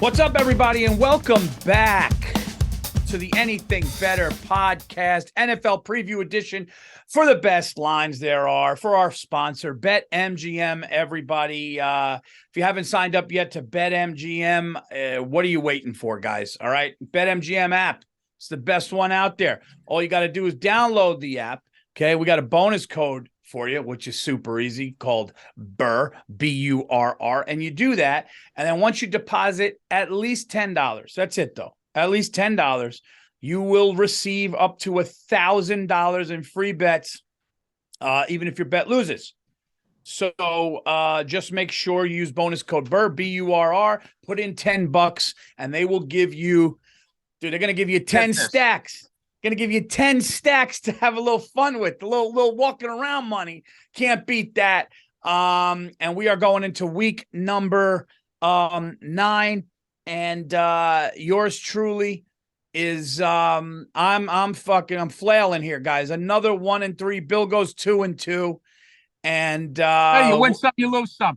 What's up, everybody, and welcome back to the Anything Better podcast, NFL preview edition for the best lines there are for our sponsor, BetMGM. Everybody, if you haven't signed up yet to BetMGM, what are you waiting for, guys? All right, BetMGM app. It's the best one out there. All you got to do is download the app. Okay, we got a bonus code for you, which is super easy, called Burr, B-U-R-R. And you do that, and then once you deposit at least $10, that's it though, at least $10, you will receive up to $1,000 in free bets, even if your bet loses. So just make sure you use bonus code Burr, B-U-R-R, put in $10, and they will give you, dude, they're going to give you 10 stacks. Going to give you 10 stacks to have a little fun with, a little walking around money. Can't beat that. And we are going into week number 9. And yours truly is I'm flailing here, guys. Another 1-3. Bill goes 2-2. And hey, you win some, you lose some.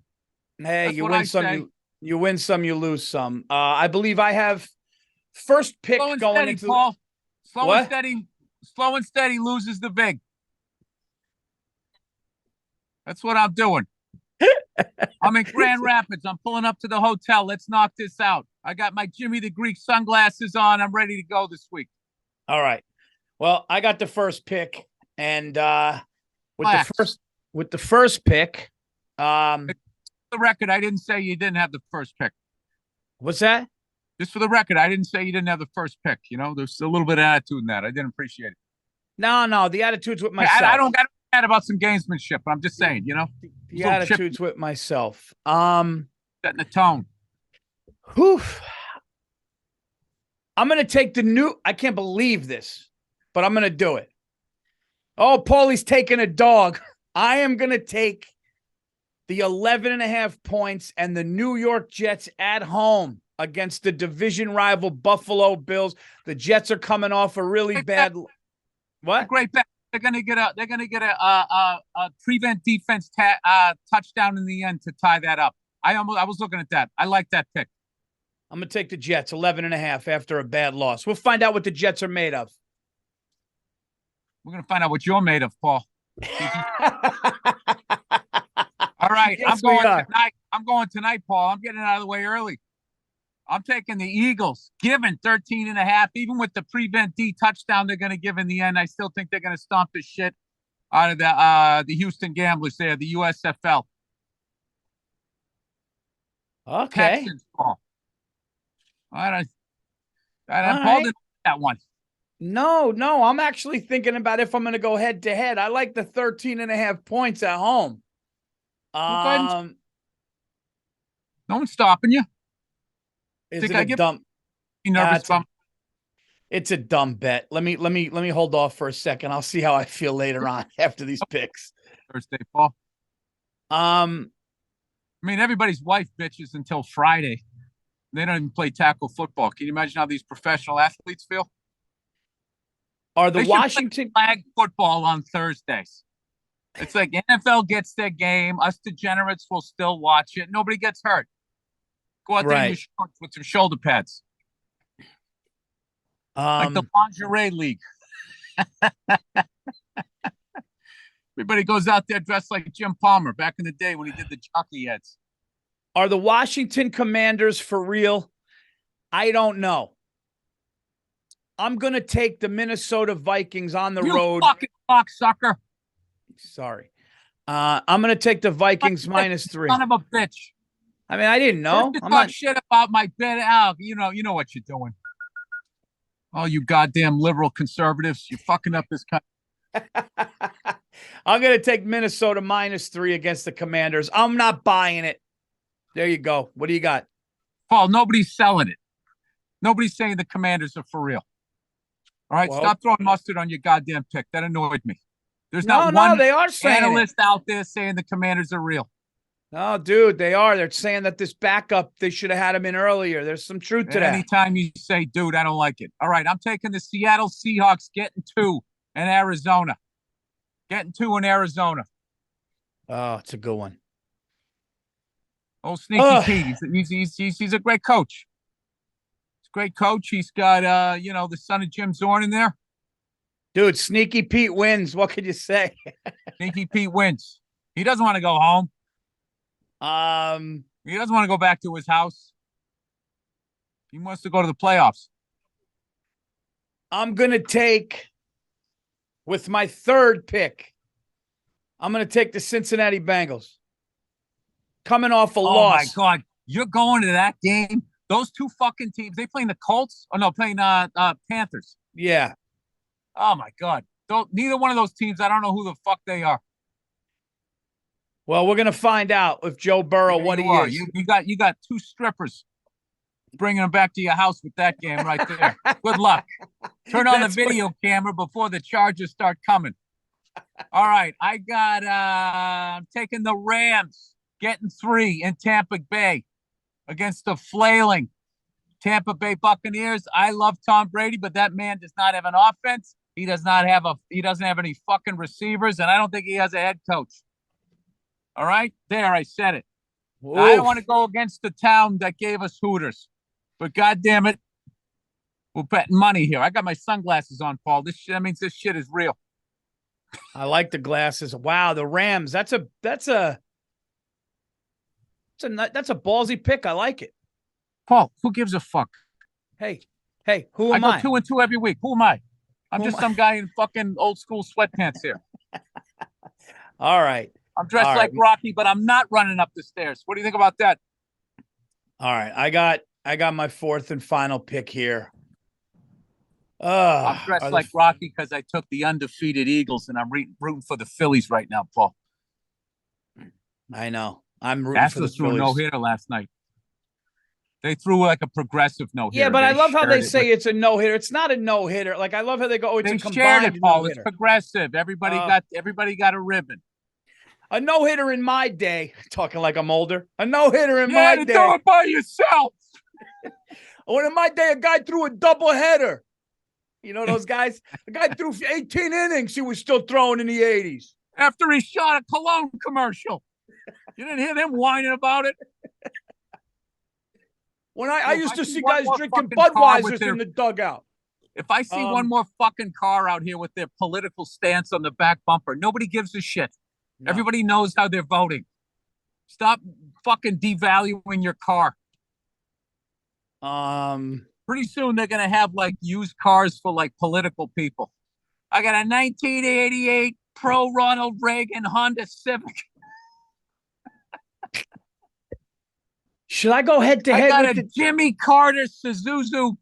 Hey, That's you what win I some, say. you win some, you lose some. I believe I have first pick Slow and going steady, into Paul. Slow What? and steady. Slow and steady loses the big. That's what I'm doing. I'm in Grand Rapids. I'm pulling up to the hotel. Let's knock this out. I got my Jimmy the Greek sunglasses on. I'm ready to go this week. All right. Well, I got the first pick, and with the first pick, For the record, I didn't say you didn't have the first pick. what's that? Just for the record, I didn't say you didn't have the first pick. You know, there's a little bit of attitude in that. I didn't appreciate it. No, the attitude's with myself. I don't got mad about some gamesmanship, but I'm just saying, you know, the attitude's with myself. setting the tone. Whew. I'm gonna take the new. I can't believe this, but I'm gonna do it. Oh, Paulie's taking a dog. I am gonna take the 11.5 points and the New York Jets at home against the division rival Buffalo Bills. The Jets are coming off a really bad. What? Great bet. They're gonna get a prevent defense touchdown in the end to tie that up. I was looking at that. I like that pick. I'm gonna take the Jets 11.5 after a bad loss. We'll find out what the Jets are made of. We're gonna find out what you're made of, Paul. All right, Yes, we are. tonight. I'm going tonight, Paul. I'm getting out of the way early. I'm taking the Eagles, given 13.5. Even with the prevent D touchdown they're going to give in the end, I still think they're going to stomp the shit out of the Houston Gamblers there, the USFL. Okay. Texans, Paul. All right. I'm All holding right. that one. No. I'm actually thinking about if I'm going to go head to head. I like the 13.5 points at home. No one's stopping you. Is it a dumb? Nervous It's a dumb bet. Let me hold off for a second. I'll see how I feel later on after these picks. Thursday, Paul. I mean, everybody's wife bitches until Friday. They don't even play tackle football. Can you imagine how these professional athletes feel? Are the They should Washington play flag football on Thursdays? It's like NFL gets their game. Us degenerates will still watch it. Nobody gets hurt. Go out there in your shorts with some shoulder pads. Like the lingerie league. Everybody goes out there dressed like Jim Palmer back in the day when he did the jockey ads. Are the Washington Commanders for real? I don't know. I'm going to take the Minnesota Vikings on the road. You fucking cocksucker. Sorry. I'm going to take the Vikings -3. Son of a bitch. I mean, I didn't know. I'm not shit about my bet out. You know what you're doing. Oh, you goddamn liberal conservatives. You're fucking up this country. I'm going to take Minnesota -3 against the Commanders. I'm not buying it. There you go. What do you got? Paul, nobody's selling it. Nobody's saying the Commanders are for real. All right, stop throwing mustard on your goddamn pick. That annoyed me. There's not one they are saying analyst out there saying the Commanders are real. No, dude, they are. They're saying that this backup, they should have had him in earlier. There's some truth to that. Anytime you say, dude, I don't like it. All right, I'm taking the Seattle Seahawks getting 2 in Arizona. Getting 2 in Arizona. Oh, it's a good one. Oh, Sneaky Pete. He's a great coach. It's a great coach. He's got, the son of Jim Zorn in there. Dude, Sneaky Pete wins. What could you say? Sneaky Pete wins. He doesn't want to go home. He doesn't want to go back to his house. He wants to go to the playoffs. I'm going to take, with my third pick, I'm going to take the Cincinnati Bengals. Coming off a loss. Oh, my God. You're going to that game? Those two fucking teams, they playing the Colts? Oh, no, playing Panthers. Yeah. Oh, my God. Neither one of those teams, I don't know who the fuck they are. Well, we're going to find out if Joe Burrow what he is. You got two strippers bringing them back to your house with that game right there. Good luck. Turn on the video camera before the charges start coming. All right, I'm taking the Rams, getting 3 in Tampa Bay against the flailing Tampa Bay Buccaneers. I love Tom Brady, but that man does not have an offense. He doesn't have any fucking receivers, and I don't think he has a head coach. All right, there, I said it. I don't want to go against the town that gave us Hooters, but goddamn it, we're betting money here. I got my sunglasses on, Paul. That means this shit is real. I like the glasses. Wow, the Rams. That's a ballsy pick. I like it. Paul, who gives a fuck? Hey, who am I? I go 2-2 every week. Who am I? I'm just some guy in fucking old school sweatpants here. All right. I'm dressed like Rocky, but I'm not running up the stairs. What do you think about that? All right. I got my fourth and final pick here. I'm dressed like Rocky because I took the undefeated Eagles, and I'm rooting for the Phillies right now, Paul. I know. I'm rooting for the Phillies. Threw a no-hitter last night. They threw like a progressive no-hitter. Yeah, but I love how they say it's a no-hitter. It's not a no-hitter. Like, I love how they go, it's a combined Paul. no-hitter. It's progressive. Everybody got a ribbon. A no-hitter in my day, talking like I'm older. A no-hitter in my day. Do it by yourself. When in my day, a guy threw a doubleheader. You know those guys? The guy threw 18 innings. He was still throwing in the 80s. After he shot a cologne commercial. You didn't hear them whining about it? When I used to see guys drinking Budweisers in the dugout. If I see one more fucking car out here with their political stance on the back bumper, nobody gives a shit. No. Everybody knows how they're voting. Stop fucking devaluing your car. Pretty soon they're going to have like used cars for like political people. I got a 1988 pro Ronald Reagan Honda Civic. Should I go head to head? I got a Jimmy Carter Isuzu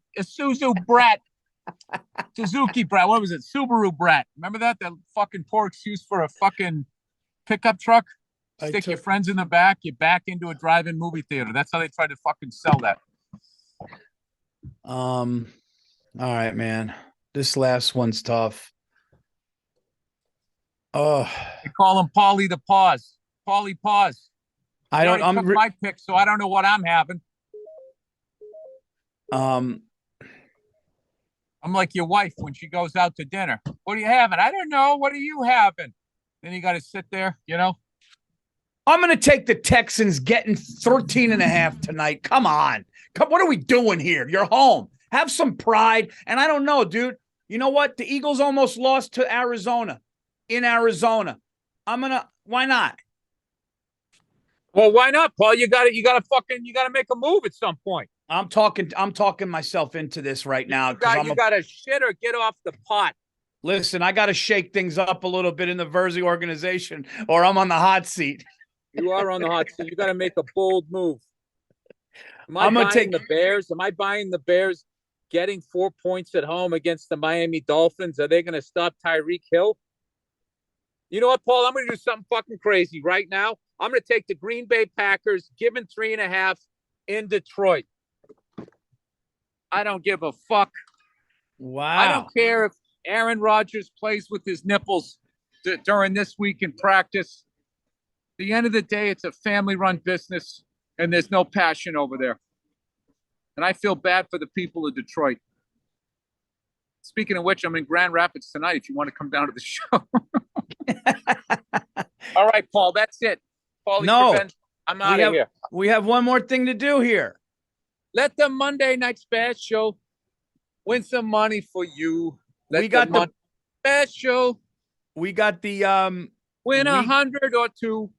Brat. Suzuki Brat. What was it? Subaru Brat. Remember that? That fucking poor excuse for a fucking pickup truck? Stick your friends in the back, you back into a drive-in movie theater. That's how they tried to fucking sell that. All right, man. This last one's tough. Oh, they call him Paulie the Pause. Paulie Pause. I'm took my pick, so I don't know what I'm having. I'm like your wife when she goes out to dinner. What are you having? I don't know. What are you having? Then you got to sit there, you know. I'm going to take the Texans getting 13.5 tonight. Come on. What are we doing here? You're home. Have some pride. And I don't know, dude. You know what? The Eagles almost lost to Arizona in Arizona. Why not? Well, why not, Paul? You got to make a move at some point. I'm talking myself into this right now. You got to shit or get off the pot. Listen, I got to shake things up a little bit in the Virzi organization, or I'm on the hot seat. You are on the hot seat. You got to make a bold move. Am I buying the Bears? Am I buying the Bears getting 4 points at home against the Miami Dolphins? Are they going to stop Tyreek Hill? You know what, Paul? I'm going to do something fucking crazy right now. I'm going to take the Green Bay Packers, given 3.5 in Detroit. I don't give a fuck. Wow. I don't care if Aaron Rodgers plays with his nipples during this week in practice. At the end of the day, it's a family-run business, and there's no passion over there. And I feel bad for the people of Detroit. Speaking of which, I'm in Grand Rapids tonight if you want to come down to the show. All right, Paul, that's it. Paulie, I'm out of here. We have one more thing to do here. Let the Monday night special win some money for you. We got the special. We got the win 100 or two.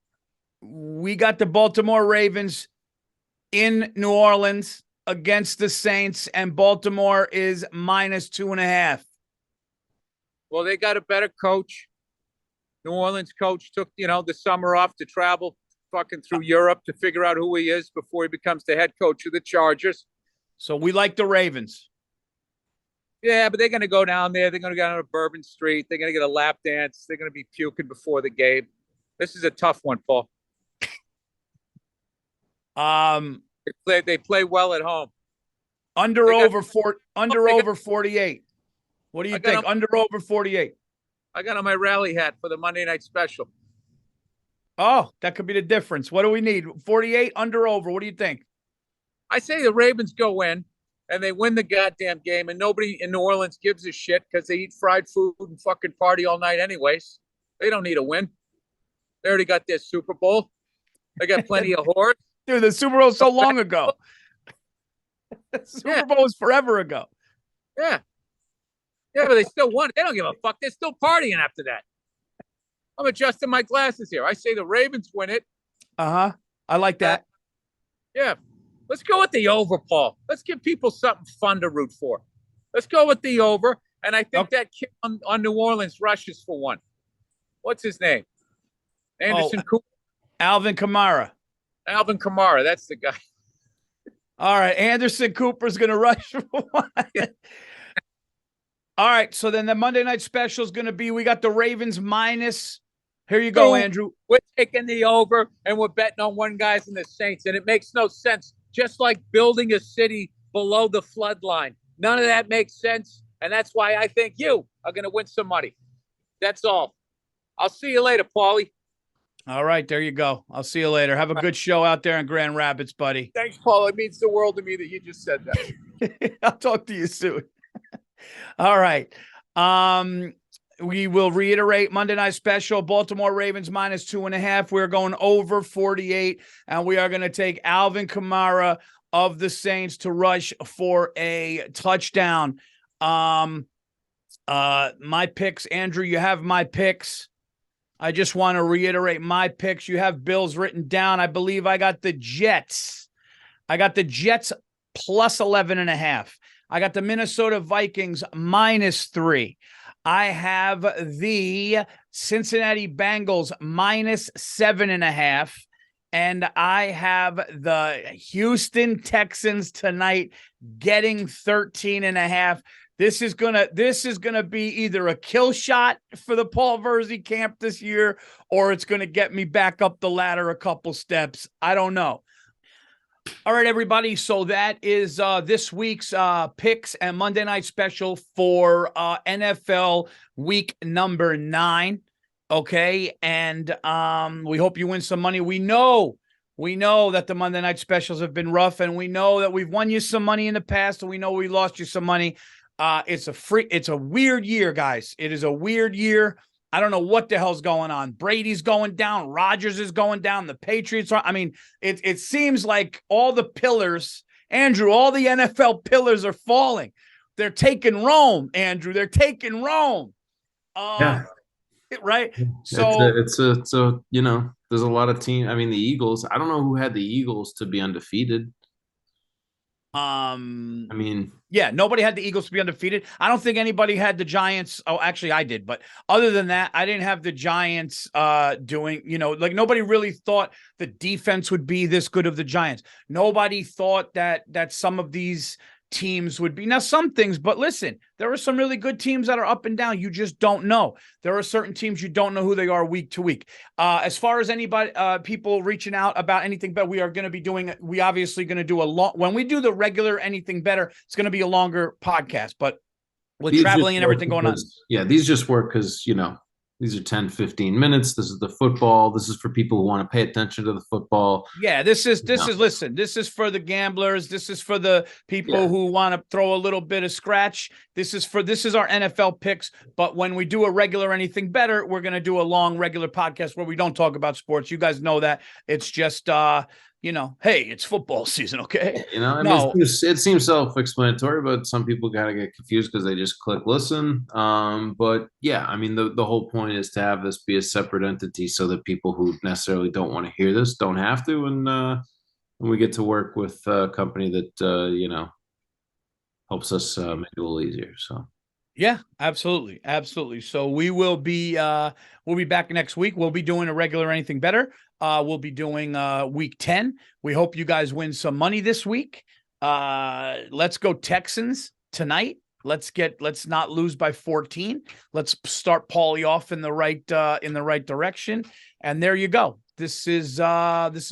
We got the Baltimore Ravens in New Orleans against the Saints, and Baltimore is -2.5. Well, they got a better coach. New Orleans coach took, the summer off to travel fucking through Europe to figure out who he is before he becomes the head coach of the Chargers. So we like the Ravens. Yeah, but they're going to go down there. They're going to go down to Bourbon Street. They're going to get a lap dance. They're going to be puking before the game. This is a tough one, Paul. They play well at home. Under over 48. What do you think? Under over 48. I got on my rally hat for the Monday night special. Oh, that could be the difference. What do we need? 48, under over. What do you think? I say the Ravens go in and they win the goddamn game, and nobody in New Orleans gives a shit because they eat fried food and fucking party all night anyways. They don't need a win. They already got their Super Bowl. They got plenty of whores. Dude, the Super Bowl was so long ago. The Super Bowl was forever ago. Yeah. Yeah, but they still won. They don't give a fuck. They're still partying after that. I'm adjusting my glasses here. I say the Ravens win it. Uh-huh. I like that. Yeah. Let's go with the over, Paul. Let's give people something fun to root for. Let's go with the over. And I think that kid on New Orleans rushes for one. What's his name? Anderson Cooper? Alvin Kamara. Alvin Kamara. That's the guy. All right. Anderson Cooper's going to rush for one. All right. So then the Monday night special is going to be, we got the Ravens minus. Here you go, Andrew. We're taking the over, and we're betting on one guy's in the Saints, and it makes no sense. Just like building a city below the flood line. None of that makes sense, and that's why I think you are going to win some money. That's all. I'll see you later, Paulie. All right, there you go. I'll see you later. Have a good show out there in Grand Rapids, buddy. Thanks, Paul. It means the world to me that you just said that. I'll talk to you soon. All right. We will reiterate Monday night special, Baltimore Ravens -2.5. We're going over 48, and we are going to take Alvin Kamara of the Saints to rush for a touchdown. My picks, Andrew, you have my picks. I just want to reiterate my picks. You have Bills written down. I believe I got the Jets. I got the Jets +11.5. I got the Minnesota Vikings -3. I have the Cincinnati Bengals -7.5. And I have the Houston Texans tonight getting 13.5. This is gonna be either a kill shot for the Paul Virzi camp this year, or it's gonna get me back up the ladder a couple steps. I don't know. All right, everybody. So that is this week's picks and Monday night special for NFL week number 9. Okay, and we hope you win some money. We know that the Monday night specials have been rough, and we know that we've won you some money in the past, and we know we lost you some money. It's a weird year, guys. It is a weird year. I don't know what the hell's going on. Brady's going down. Rodgers is going down. The Patriots are. I mean, it seems like all the pillars, Andrew, all the NFL pillars are falling. They're taking Rome, Andrew. They're taking Rome. Yeah. Right. So it's a there's a lot of teams. I mean, the Eagles. I don't know who had the Eagles to be undefeated. I mean, yeah, nobody had the Eagles to be undefeated. I don't think anybody had the Giants. Oh, actually, I did. But other than that, I didn't have the Giants doing, like nobody really thought the defense would be this good of the Giants. Nobody thought that some of these teams would be. Now, some things, but listen, there are some really good teams that are up and down. You just don't know. There are certain teams you don't know who they are week to week. As far as anybody, people reaching out about anything better, we obviously going to do when we do the regular anything better, it's going to be a longer podcast, but with traveling and everything going on. Yeah, these just work because, these are 10, 15 minutes. This is the football. This is for people who want to pay attention to the football. Yeah, listen, this is for the gamblers. This is for the people who want to throw a little bit of scratch. This is our NFL picks. But when we do a regular anything better, we're going to do a long regular podcast where we don't talk about sports. You guys know that. It's just hey, it's football season, okay? I mean, No, it seems self-explanatory, but some people gotta get confused because they just click listen. But yeah, I mean, the whole point is to have this be a separate entity so that people who necessarily don't want to hear this don't have to, and we get to work with a company that helps us make it a little easier. So yeah, absolutely. Absolutely. So we'll be back next week. We'll be doing a regular Anything Better. We'll be doing week 10. We hope you guys win some money this week. Let's go Texans tonight. Let's not lose by 14. Let's start Paulie off in the right direction. And there you go. This has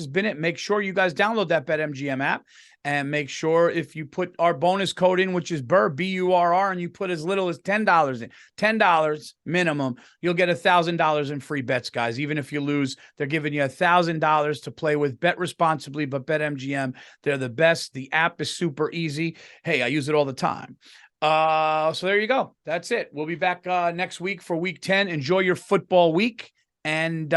been it. Make sure you guys download that BetMGM app. And make sure if you put our bonus code in, which is Burr, BURR, and you put as little as $10 in, $10 minimum, you'll get $1,000 in free bets, guys. Even if you lose, they're giving you $1,000 to play with. Bet responsibly, but BetMGM, they're the best. The app is super easy. Hey, I use it all the time. So there you go. That's it. We'll be back next week for week 10. Enjoy your football week. And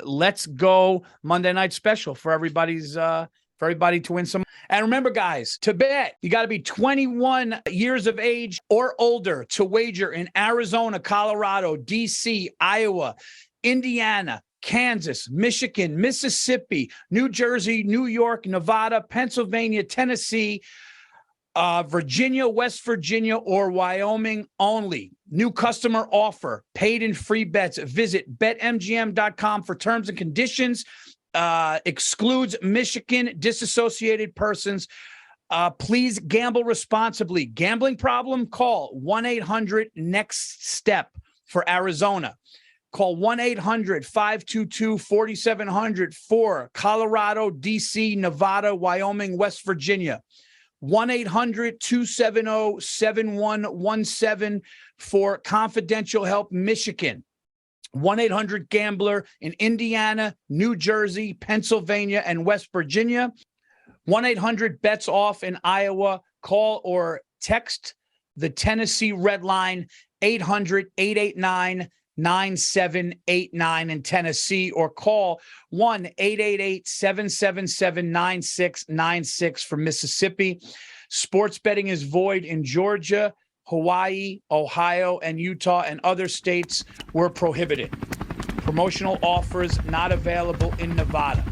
let's go Monday Night Special for everybody to win some. And remember, guys, to bet, you got to be 21 years of age or older to wager in Arizona, Colorado, D.C., Iowa, Indiana, Kansas, Michigan, Mississippi, New Jersey, New York, Nevada, Pennsylvania, Tennessee, Virginia, West Virginia, or Wyoming only. New customer offer, paid and free bets. Visit betmgm.com for terms and conditions. Excludes Michigan disassociated persons. Please gamble responsibly. Gambling problem? Call 1-800-NEXT-STEP for Arizona. Call 1-800-522-4700 for Colorado, D.C., Nevada, Wyoming, West Virginia. 1-800-270-7117 for confidential help, Michigan. 1-800-GAMBLER in Indiana, New Jersey, Pennsylvania, and West Virginia. 1-800-BETS-OFF in Iowa. Call or text the Tennessee Red Line, 800-889-9789 in Tennessee, or call 1-888-777-9696 for Mississippi. Sports betting is void in Georgia, Hawaii, Ohio, and Utah, and other states were prohibited. Promotional offers not available in Nevada.